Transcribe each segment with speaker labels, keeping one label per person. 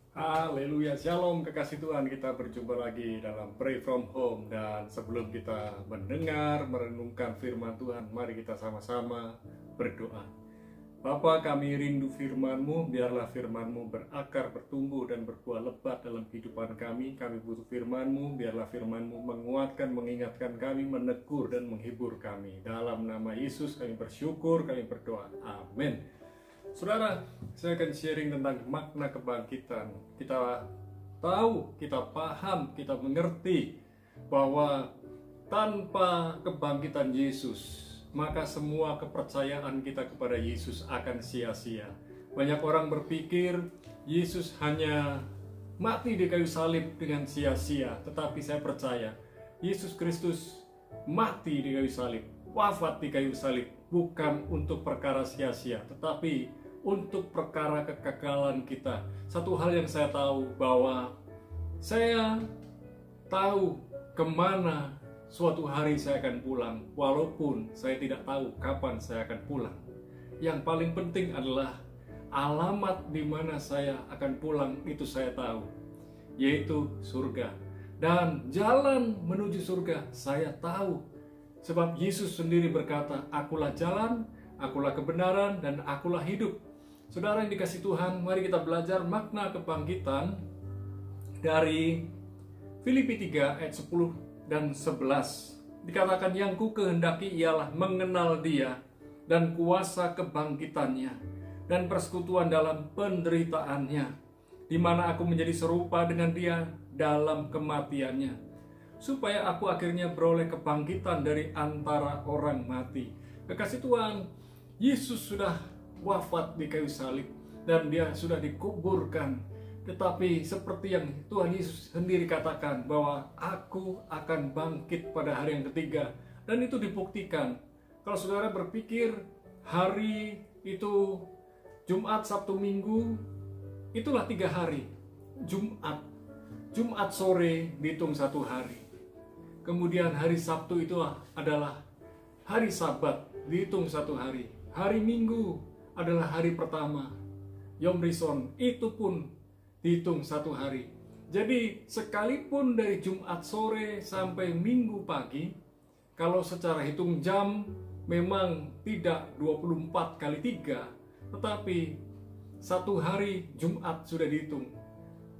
Speaker 1: Haleluya, Shalom kekasih Tuhan. Kita berjumpa lagi dalam Pray From Home. Dan sebelum kita mendengar, merenungkan firman Tuhan, mari kita sama-sama berdoa. Bapa, kami rindu firman-Mu. Biarlah firman-Mu berakar, bertumbuh, dan berbuah lebat dalam kehidupan kami. Kami butuh firman-Mu. Biarlah firman-Mu menguatkan, mengingatkan kami, menegur, dan menghibur kami. Dalam nama Yesus kami bersyukur, kami berdoa. Amin. Saudara, saya akan sharing tentang makna kebangkitan. Kita tahu, kita paham, kita mengerti bahwa tanpa kebangkitan Yesus, maka semua kepercayaan kita kepada Yesus akan sia-sia. Banyak orang berpikir Yesus hanya mati di kayu salib dengan sia-sia, tetapi saya percaya Yesus Kristus mati di kayu salib, wafat di kayu salib, bukan untuk perkara sia-sia, tetapi untuk perkara kekekalan kita. Satu hal yang saya tahu, bahwa saya tahu kemana suatu hari saya akan pulang, walaupun saya tidak tahu kapan saya akan pulang. Yang paling penting adalah alamat di mana saya akan pulang, itu saya tahu, yaitu surga. Dan jalan menuju surga saya tahu, sebab Yesus sendiri berkata, "Akulah jalan, akulah kebenaran, dan akulah hidup." Saudara yang dikasih Tuhan, mari kita belajar makna kebangkitan dari Filipi 3 ayat 10 dan 11. Dikatakan, "Yang ku kehendaki ialah mengenal Dia dan kuasa kebangkitannya dan persekutuan dalam penderitaannya, di mana aku menjadi serupa dengan Dia dalam kematiannya, supaya aku akhirnya beroleh kebangkitan dari antara orang mati." Kekasih Tuhan, Yesus sudah wafat di kayu salib dan Dia sudah dikuburkan. Tetapi seperti yang Tuhan Yesus sendiri katakan, bahwa aku akan bangkit pada hari yang ketiga. Dan itu dibuktikan. Kalau saudara berpikir hari itu Jumat, Sabtu, Minggu, itulah 3 hari. Jumat sore dihitung 1 hari. Kemudian hari Sabtu itu adalah hari Sabat, dihitung 1 hari. Hari Minggu adalah hari pertama, Yom Rishon, itu pun dihitung 1 hari. Jadi sekalipun dari Jumat sore sampai Minggu pagi, kalau secara hitung jam memang tidak 24 kali 3, tetapi 1 hari Jumat sudah dihitung,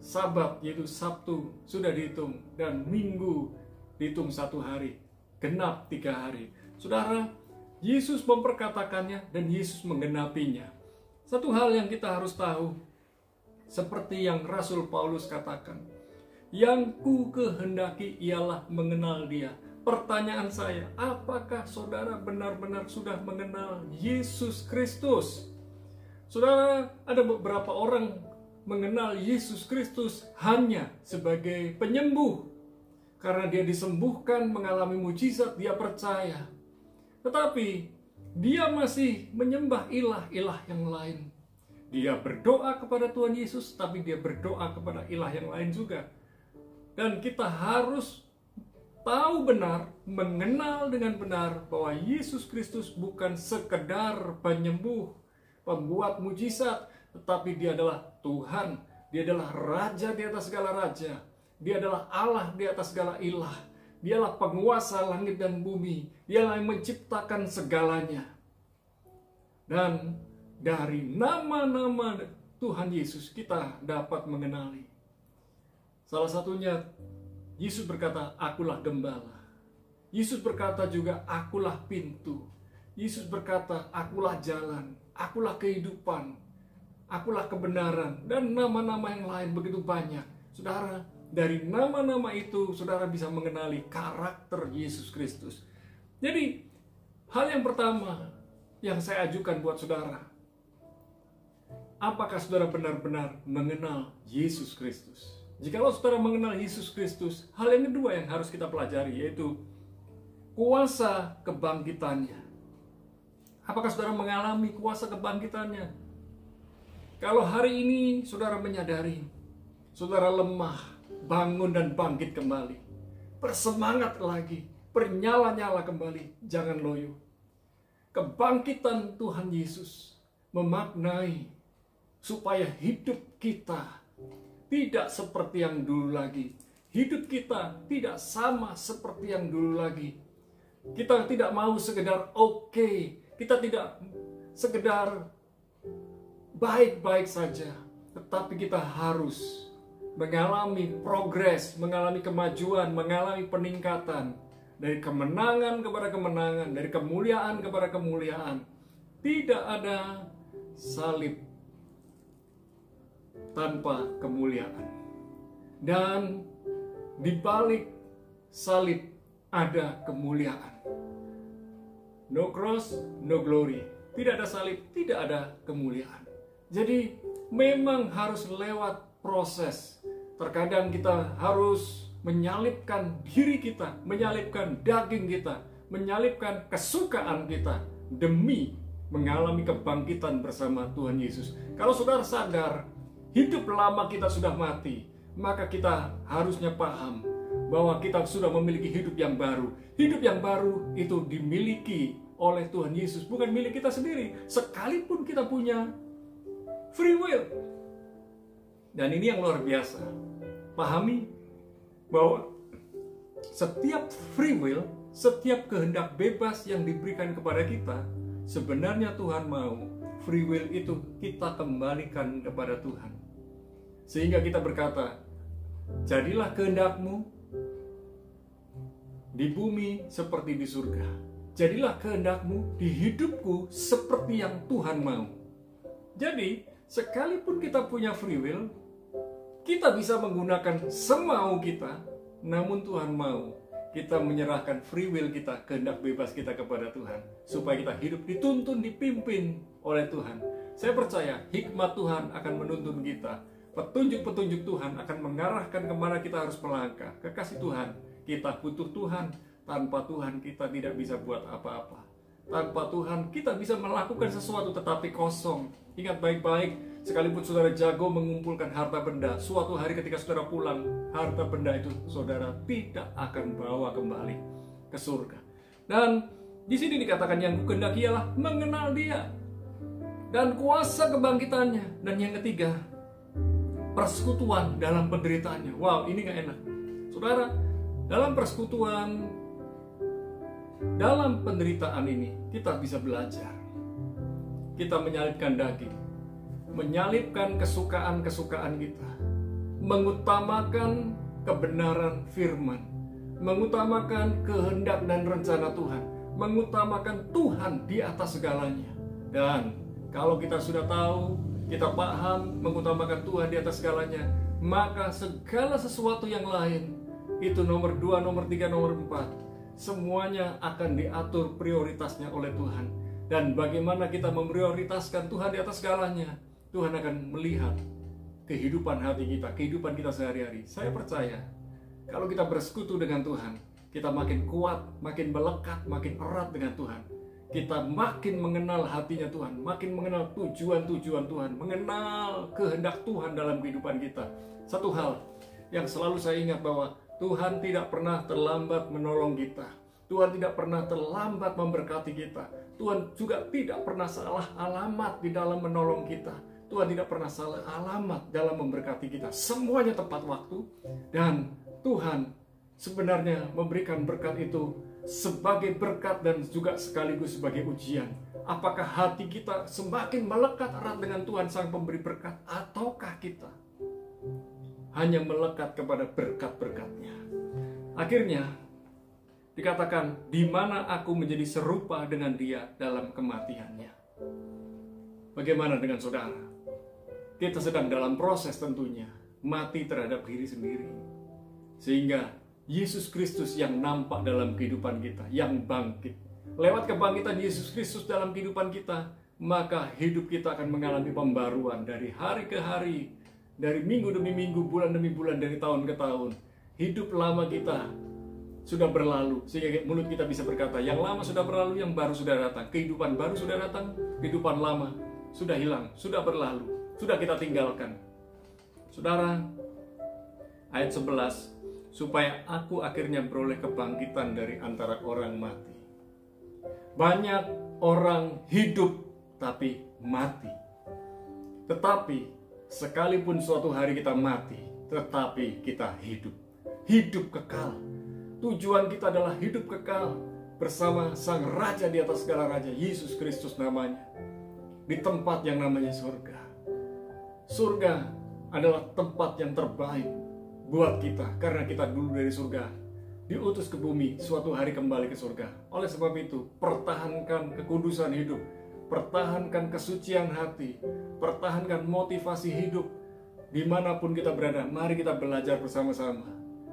Speaker 1: Sabat yaitu Sabtu sudah dihitung, dan Minggu dihitung 1 hari, genap 3 hari. Saudara, Yesus memperkatakannya dan Yesus menggenapinya. Satu hal yang kita harus tahu, seperti yang Rasul Paulus katakan, "Yang ku kehendaki ialah mengenal Dia." Pertanyaan saya, apakah saudara benar-benar sudah mengenal Yesus Kristus? Saudara, ada beberapa orang mengenal Yesus Kristus hanya sebagai penyembuh. Karena dia disembuhkan, mengalami mujizat, dia percaya. Tetapi dia masih menyembah ilah-ilah yang lain. Dia berdoa kepada Tuhan Yesus, tapi dia berdoa kepada ilah yang lain juga. Dan kita harus tahu benar, mengenal dengan benar, bahwa Yesus Kristus bukan sekedar penyembuh, pembuat mujizat, tetapi Dia adalah Tuhan. Dia adalah Raja di atas segala raja. Dia adalah Allah di atas segala ilah. Dialah penguasa langit dan bumi. Dialah yang menciptakan segalanya. Dan dari nama-nama Tuhan Yesus kita dapat mengenali. Salah satunya, Yesus berkata, "Akulah gembala." Yesus berkata juga, "Akulah pintu." Yesus berkata, "Akulah jalan, akulah kehidupan, akulah kebenaran." Dan nama-nama yang lain begitu banyak. Saudara, dari nama-nama itu saudara bisa mengenali karakter Yesus Kristus. Jadi, hal yang pertama yang saya ajukan buat saudara, apakah saudara benar-benar mengenal Yesus Kristus? Jikalau saudara mengenal Yesus Kristus, hal yang kedua yang harus kita pelajari, yaitu kuasa kebangkitannya. Apakah saudara mengalami kuasa kebangkitannya? Kalau hari ini saudara menyadari saudara lemah, bangun dan bangkit kembali, bersemangat lagi, bernyala-nyala kembali, jangan loyo. Kebangkitan Tuhan Yesus memaknai supaya hidup kita tidak seperti yang dulu lagi. Hidup kita tidak sama seperti yang dulu lagi. Kita tidak mau sekedar oke. Kita tidak sekedar baik-baik saja. Tetapi kita harus mengalami progres, mengalami kemajuan, mengalami peningkatan. Dari kemenangan kepada kemenangan, dari kemuliaan kepada kemuliaan. Tidak ada salib tanpa kemuliaan. Dan di balik salib ada kemuliaan. No cross, no glory. Tidak ada salib, tidak ada kemuliaan. Jadi memang harus lewat proses. Terkadang kita harus menyalibkan diri kita, menyalibkan daging kita, menyalibkan kesukaan kita demi mengalami kebangkitan bersama Tuhan Yesus. Kalau saudara sadar hidup lama kita sudah mati, maka kita harusnya paham bahwa kita sudah memiliki hidup yang baru. Hidup yang baru itu dimiliki oleh Tuhan Yesus, bukan milik kita sendiri. Sekalipun kita punya free will. Dan ini yang luar biasa. Pahami bahwa setiap free will, setiap kehendak bebas yang diberikan kepada kita, sebenarnya Tuhan mau free will itu kita kembalikan kepada Tuhan. Sehingga kita berkata, jadilah kehendak-Mu di bumi seperti di surga. Jadilah kehendak-Mu di hidupku seperti yang Tuhan mau. Jadi, sekalipun kita punya free will, kita bisa menggunakan semau kita, namun Tuhan mau kita menyerahkan free will kita, kehendak bebas kita kepada Tuhan, supaya kita hidup dituntun, dipimpin oleh Tuhan. Saya percaya hikmat Tuhan akan menuntun kita. Petunjuk-petunjuk Tuhan akan mengarahkan kemana kita harus melangkah. Kekasih Tuhan, kita butuh Tuhan. Tanpa Tuhan kita tidak bisa buat apa-apa. Tanpa Tuhan kita bisa melakukan sesuatu tetapi kosong. Ingat baik-baik, sekalipun saudara jago mengumpulkan harta benda, suatu hari ketika saudara pulang, harta benda itu saudara tidak akan bawa kembali ke surga. Dan di sini dikatakan yang kukehendaki ialah mengenal Dia dan kuasa kebangkitannya. Dan yang ketiga, persekutuan dalam penderitaannya. Wow, ini gak enak. Saudara, dalam persekutuan, dalam penderitaan ini, kita bisa belajar. Kita menyalibkan daging, menyalibkan kesukaan-kesukaan kita, mengutamakan kebenaran firman, mengutamakan kehendak dan rencana Tuhan, mengutamakan Tuhan di atas segalanya. Dan kalau kita sudah tahu, kita paham mengutamakan Tuhan di atas segalanya, maka segala sesuatu yang lain, itu nomor 2, nomor 3, nomor 4, semuanya akan diatur prioritasnya oleh Tuhan. Dan bagaimana kita memprioritaskan Tuhan di atas segalanya, Tuhan akan melihat kehidupan hati kita, kehidupan kita sehari-hari. Saya percaya, kalau kita bersekutu dengan Tuhan, kita makin kuat, makin melekat, makin erat dengan Tuhan. Kita makin mengenal hatinya Tuhan, makin mengenal tujuan-tujuan Tuhan, mengenal kehendak Tuhan dalam kehidupan kita. Satu hal yang selalu saya ingat bahwa Tuhan tidak pernah terlambat menolong kita. Tuhan tidak pernah terlambat memberkati kita. Tuhan juga tidak pernah salah alamat di dalam menolong kita. Tuhan tidak pernah salah alamat dalam memberkati kita. Semuanya tepat waktu. Dan Tuhan sebenarnya memberikan berkat itu sebagai berkat dan juga sekaligus sebagai ujian. Apakah hati kita semakin melekat erat dengan Tuhan Sang Pemberi berkat, ataukah kita hanya melekat kepada berkat-berkatnya? Akhirnya dikatakan, di mana aku menjadi serupa dengan Dia dalam kematiannya. Bagaimana dengan saudara? Kita sedang dalam proses tentunya, mati terhadap diri sendiri. Sehingga Yesus Kristus yang nampak dalam kehidupan kita, yang bangkit. Lewat kebangkitan Yesus Kristus dalam kehidupan kita, maka hidup kita akan mengalami pembaruan dari hari ke hari, dari minggu demi minggu, bulan demi bulan, dari tahun ke tahun. Hidup lama kita sudah berlalu, sehingga mulut kita bisa berkata, yang lama sudah berlalu, yang baru sudah datang. Kehidupan baru sudah datang, kehidupan lama sudah hilang, sudah berlalu, sudah kita tinggalkan. Saudara, ayat 11, supaya aku akhirnya beroleh kebangkitan dari antara orang mati. Banyak orang hidup tapi mati. Tetapi sekalipun suatu hari kita mati, tetapi kita hidup. Hidup kekal. Tujuan kita adalah hidup kekal bersama Sang Raja di atas segala raja, Yesus Kristus namanya, di tempat yang namanya surga. Surga adalah tempat yang terbaik buat kita, karena kita dulu dari surga diutus ke bumi, suatu hari kembali ke surga. Oleh sebab itu, pertahankan kekudusan hidup, pertahankan kesucian hati, pertahankan motivasi hidup dimanapun kita berada. Mari kita belajar bersama-sama.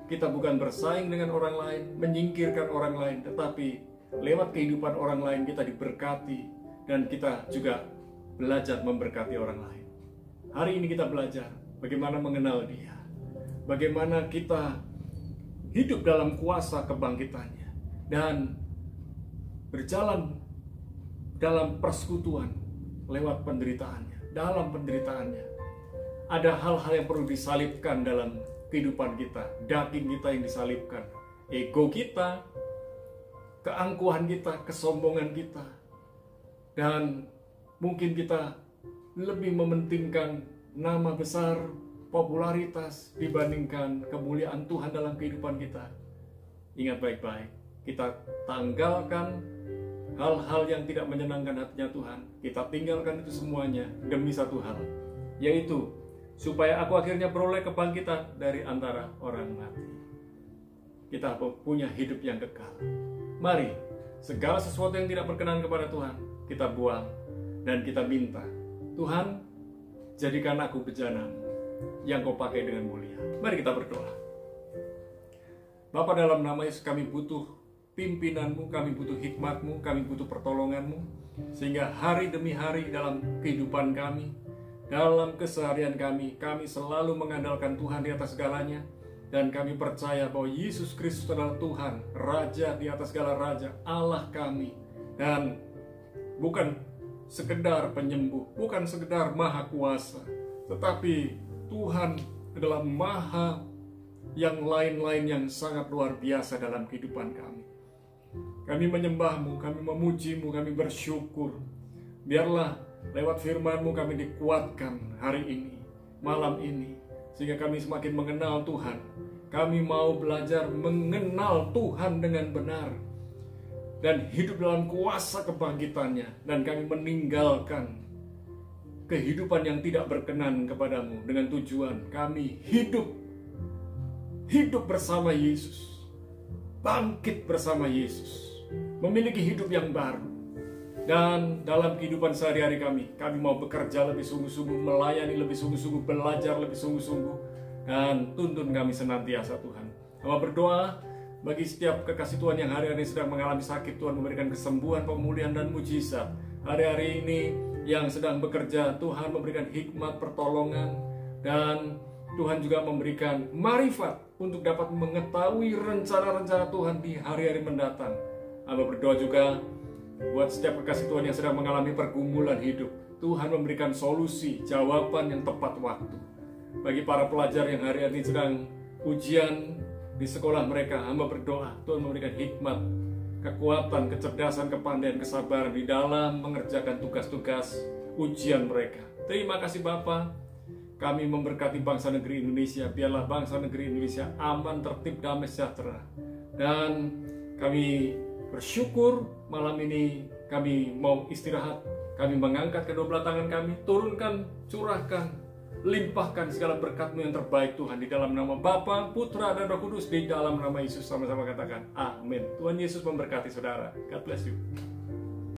Speaker 1: Kita bukan bersaing dengan orang lain, menyingkirkan orang lain, tetapi lewat kehidupan orang lain kita diberkati, dan kita juga belajar memberkati orang lain. Hari ini kita belajar bagaimana mengenal Dia, bagaimana kita hidup dalam kuasa kebangkitannya, dan berjalan dalam persekutuan lewat penderitaannya. Dalam penderitaannya ada hal-hal yang perlu disalibkan dalam kehidupan kita. Daging kita yang disalibkan, ego kita, keangkuhan kita, kesombongan kita, dan mungkin kita lebih mementingkan nama besar, popularitas dibandingkan kemuliaan Tuhan dalam kehidupan kita. Ingat baik-baik, kita tanggalkan hal-hal yang tidak menyenangkan hatinya Tuhan. Kita tinggalkan itu semuanya demi satu hal, yaitu supaya aku akhirnya beroleh kebangkitan dari antara orang mati. Kita punya hidup yang kekal. Mari, segala sesuatu yang tidak berkenan kepada Tuhan, kita buang dan kita minta, Tuhan, jadikan aku bejana-Mu yang Kau pakai dengan mulia. Mari kita berdoa. Bapa, dalam nama Yesus kami butuh pimpinan-Mu, kami butuh hikmat-Mu, kami butuh pertolongan-Mu, sehingga hari demi hari dalam kehidupan kami, dalam keseharian kami selalu mengandalkan Tuhan di atas segalanya, dan kami percaya bahwa Yesus Kristus adalah Tuhan, Raja di atas segala raja, Allah kami, dan bukan sekedar penyembuh, bukan sekedar maha kuasa, tetapi Tuhan adalah maha yang lain-lain yang sangat luar biasa dalam kehidupan kami. Kami menyembah-Mu, kami memuji-Mu, kami bersyukur. Biarlah lewat firman-Mu kami dikuatkan hari ini, malam ini, sehingga kami semakin mengenal Tuhan. Kami mau belajar mengenal Tuhan dengan benar dan hidup dalam kuasa kebangkitannya, dan kami meninggalkan kehidupan yang tidak berkenan kepadamu dengan tujuan kami hidup bersama Yesus, bangkit bersama Yesus, memiliki hidup yang baru. Dan dalam kehidupan sehari-hari kami mau bekerja lebih sungguh-sungguh, melayani lebih sungguh-sungguh, belajar lebih sungguh-sungguh, dan tuntun kami senantiasa Tuhan. Hamba berdoa bagi setiap kekasih Tuhan yang hari-hari sedang mengalami sakit, Tuhan memberikan kesembuhan, pemulihan, dan mujizat. Hari-hari ini yang sedang bekerja, Tuhan memberikan hikmat, pertolongan, dan Tuhan juga memberikan marifat untuk dapat mengetahui rencana-rencana Tuhan di hari-hari mendatang. Hamba berdoa juga buat setiap kekasih Tuhan yang sedang mengalami pergumulan hidup, Tuhan memberikan solusi, jawaban yang tepat waktu. Bagi para pelajar yang hari ini sedang ujian di sekolah mereka, hamba berdoa Tuhan memberikan hikmat, kekuatan, kecerdasan, kepandaian, kesabaran di dalam mengerjakan tugas-tugas ujian mereka. Terima kasih Bapa. Kami memberkati bangsa negeri Indonesia. Biarlah bangsa negeri Indonesia aman, tertib, damai, sejahtera. Dan kami bersyukur malam ini kami mau istirahat. Kami mengangkat kedua belah tangan kami, turunkan, curahkan, limpahkan segala berkat-Mu yang terbaik Tuhan, di dalam nama Bapa, Putra, dan Roh Kudus, di dalam nama Yesus. Sama-sama katakan amin. Tuhan Yesus memberkati saudara. God bless you.